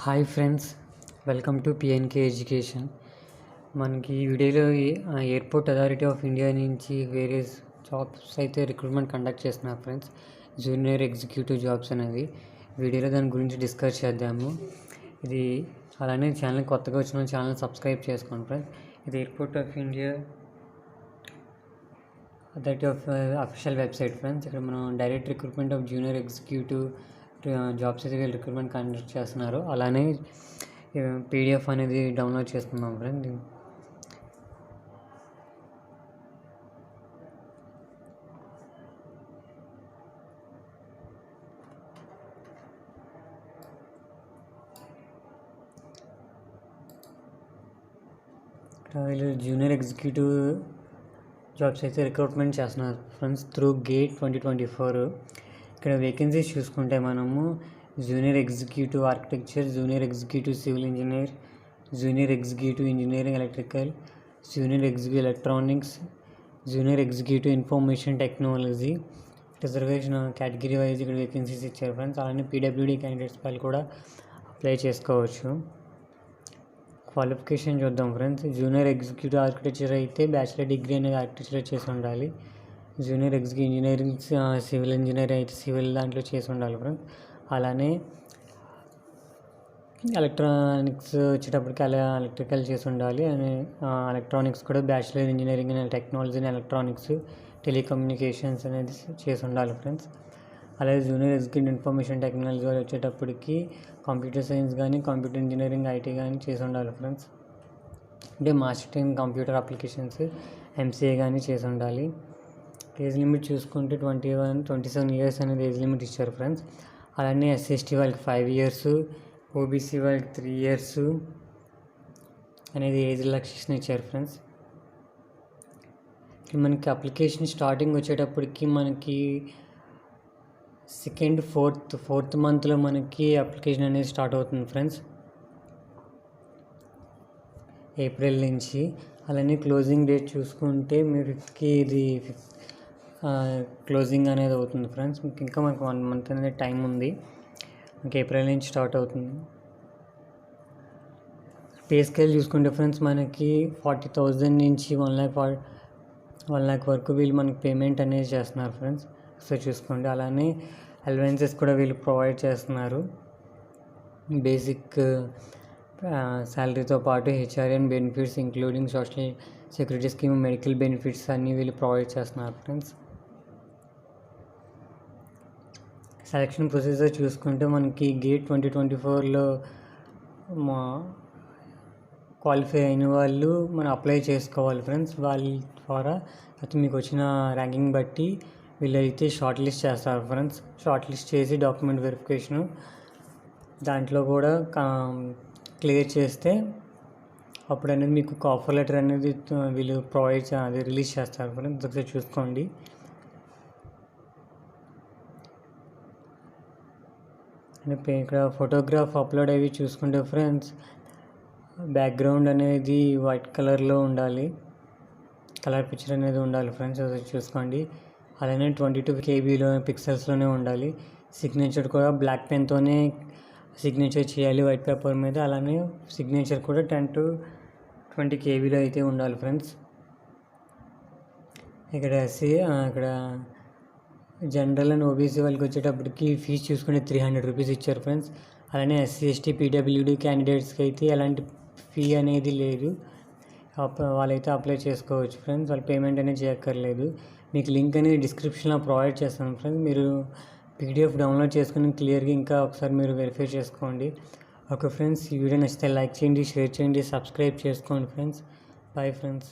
Hi friends, welcome to PNK education. మనకి ఈ వీడియోలో ఎయిర్పోర్ట్ అథారిటీ ఆఫ్ ఇండియా నుంచి వేరియస్ జాబ్స్ అయితే రిక్రూట్మెంట్ కండక్ట్ చేస్తున్నారు ఫ్రెండ్స్. జూనియర్ ఎగ్జిక్యూటివ్ జాబ్స్ అనేవి వీడియోలో దాని గురించి డిస్కస్ చేద్దాము. ఇది అలానే ఛానల్ కొత్తగా వచ్చిన ఛానల్ సబ్స్క్రైబ్ చేసుకోండి ఫ్రెండ్స్. ఇది airport of India authority of official website friends. ఇక్కడ మనం direct recruitment of junior executive jobs అయితే వీళ్ళు రిక్రూట్మెంట్ కండక్ట్ చేస్తున్నారు. అలానే పీడిఎఫ్ అనేది డౌన్లోడ్ చేసుకుందాం ఫ్రెండ్. వీళ్ళు జూనియర్ ఎగ్జిక్యూటివ్ జాబ్స్ అయితే రిక్రూట్మెంట్ చేస్తున్నారు ఫ్రెండ్స్ త్రూ గేట్ 2024. ఇక్కడ వేకెన్సీస్ చూసుకుంటే మనము junior executive architecture, junior executive civil engineer, junior executive engineering electrical, junior executive electronics, junior executive information technology, reservation category wise ఇక్కడ vacancies ఇచ్చారు friends. అలానే PWD candidates వాళ్ళు కూడా అప్లై చేసుకోవచ్చు. క్వాలిఫికేషన్ చూద్దాం ఫ్రెండ్స్. జూనియర్ ఎగ్జిక్యూటివ్ ఆర్కిటెక్చర్ అయితే bachelor degree అనేది architecture చేసి ఉండాలి. Junior executive engineering civil engineer అయితే సివిల్ దాంట్లో చేసి ఉండాలి ఫ్రెండ్స్. అలానే ఎలక్ట్రానిక్స్ వచ్చేటప్పటికి ఎలక్ట్రికల్ చేసి ఉండాలి. అని ఎలక్ట్రానిక్స్ కూడా bachelor engineering and technology and electronics, telecommunications అనేది చేసి ఉండాలి ఫ్రెండ్స్. అలాగే జూనియర్ ఎగ్జిక్యూటివ్ ఇన్ఫర్మేషన్ టెక్నాలజీ వాళ్ళు వచ్చేటప్పటికి కంప్యూటర్ సైన్స్ కానీ కంప్యూటర్ ఇంజనీరింగ్ ఐటీ కానీ చేసి ఉండాలి ఫ్రెండ్స్. అంటే master in computer applications MCA కానీ చేసి ఉండాలి. ఏజ్ లిమిట్ చూసుకుంటే 27 ఇయర్స్ అనేది ఏజ్ లిమిట్ ఇచ్చారు ఫ్రెండ్స్. అలానే ఎస్సీ/ఎస్టీ వాళ్ళకి 5 ఇయర్స్, ఓబీసీ వాళ్ళకి 3 ఇయర్స్ అనేది ఏజ్ రిలాక్సేషన్ ఇచ్చారు ఫ్రెండ్స్. మనకి అప్లికేషన్ స్టార్టింగ్ వచ్చేటప్పటికి మనకి సెకండ్ ఫోర్త్ మంత్లో మనకి అప్లికేషన్ అనేది స్టార్ట్ అవుతుంది ఫ్రెండ్స్, ఏప్రిల్ నుంచి. అలానే క్లోజింగ్ డేట్ చూసుకుంటే మీరు 5th ఇది క్లోజింగ్ అనేది అవుతుంది ఫ్రెండ్స్. మీకు ఇంకా మనకు 1 month అనేది టైం ఉంది. మనకి ఏప్రిల్ నుంచి స్టార్ట్ అవుతుంది. పే స్కేల్ చూసుకుంటే ఫ్రెండ్స్ మనకి 40,000 నుంచి 1 lakh వరకు వీళ్ళు మనకి పేమెంట్ అనేది చేస్తున్నారు ఫ్రెండ్స్. సో చూసుకోండి. అలానే అలవెన్సెస్ కూడా వీళ్ళు ప్రొవైడ్ చేస్తున్నారు. బేసిక్ శాలరీతో పాటు హెచ్ఆర్ఎన్ benefits including social security scheme, medical benefits అన్నీ వీళ్ళు ప్రొవైడ్ చేస్తున్నారు ఫ్రెండ్స్. సెలక్షన్ ప్రొసీజర్ చూసుకుంటే మనకి గేట్ 2024లో క్వాలిఫై అయిన వాళ్ళు మనం అప్లై చేసుకోవాలి ఫ్రెండ్స్. వాళ్ళ ద్వారా అయితే మీకు వచ్చిన ర్యాంకింగ్ బట్టి వీళ్ళైతే షార్ట్ లిస్ట్ చేస్తారు ఫ్రెండ్స్. షార్ట్ లిస్ట్ చేసి డాక్యుమెంట్ వెరిఫికేషను దాంట్లో కూడా క్లియర్ చేస్తే అప్పుడు అనేది మీకు ఆఫర్ లెటర్ అనేది వీళ్ళు అది రిలీజ్ చేస్తారు ఫ్రెండ్స్. ఒకసారి చూసుకోండి. ఇక్కడ ఫోటోగ్రాఫ్ అప్లోడ్ అవి చూసుకుంటే ఫ్రెండ్స్ బ్యాక్గ్రౌండ్ అనేది వైట్ కలర్లో ఉండాలి, కలర్ పిక్చర్ అనేది ఉండాలి ఫ్రెండ్స్. అది చూసుకోండి. అలానే 22 KB పిక్సెల్స్లోనే ఉండాలి. సిగ్నేచర్ కూడా బ్లాక్ పెన్తోనే సిగ్నేచర్ చేయాలి వైట్ పేపర్ మీద. అలానే సిగ్నేచర్ కూడా 10 to 20 KB అయితే ఉండాలి ఫ్రెండ్స్. ఇక్కడ జనరల్ అండ్ ఓబీసీ వాళ్ళకి వచ్చేటప్పటికి ఫీజు చూసుకుంటే 300 రూపీస్ ఇచ్చారు ఫ్రెండ్స్. అలానే ఎస్సీ/ఎస్టీ పీడబ్ల్యూడీ క్యాండిడేట్స్కి అయితే ఎలాంటి ఫీ అనేది లేదు. వాళ్ళైతే అప్లై చేసుకోవచ్చు ఫ్రెండ్స్. వాళ్ళు పేమెంట్ అనేది చేయక్కర్లేదు. మీకు లింక్ అనేది డిస్క్రిప్షన్లో ప్రొవైడ్ చేస్తాను ఫ్రెండ్స్. మీరు పీడిఎఫ్ డౌన్లోడ్ చేసుకుని క్లియర్గా ఇంకా ఒకసారి మీరు వెరిఫై చేసుకోండి. ఓకే ఫ్రెండ్స్, ఈ వీడియో నచ్చితే లైక్ చేయండి, షేర్ చేయండి, సబ్స్క్రైబ్ చేసుకోండి ఫ్రెండ్స్. Bye friends.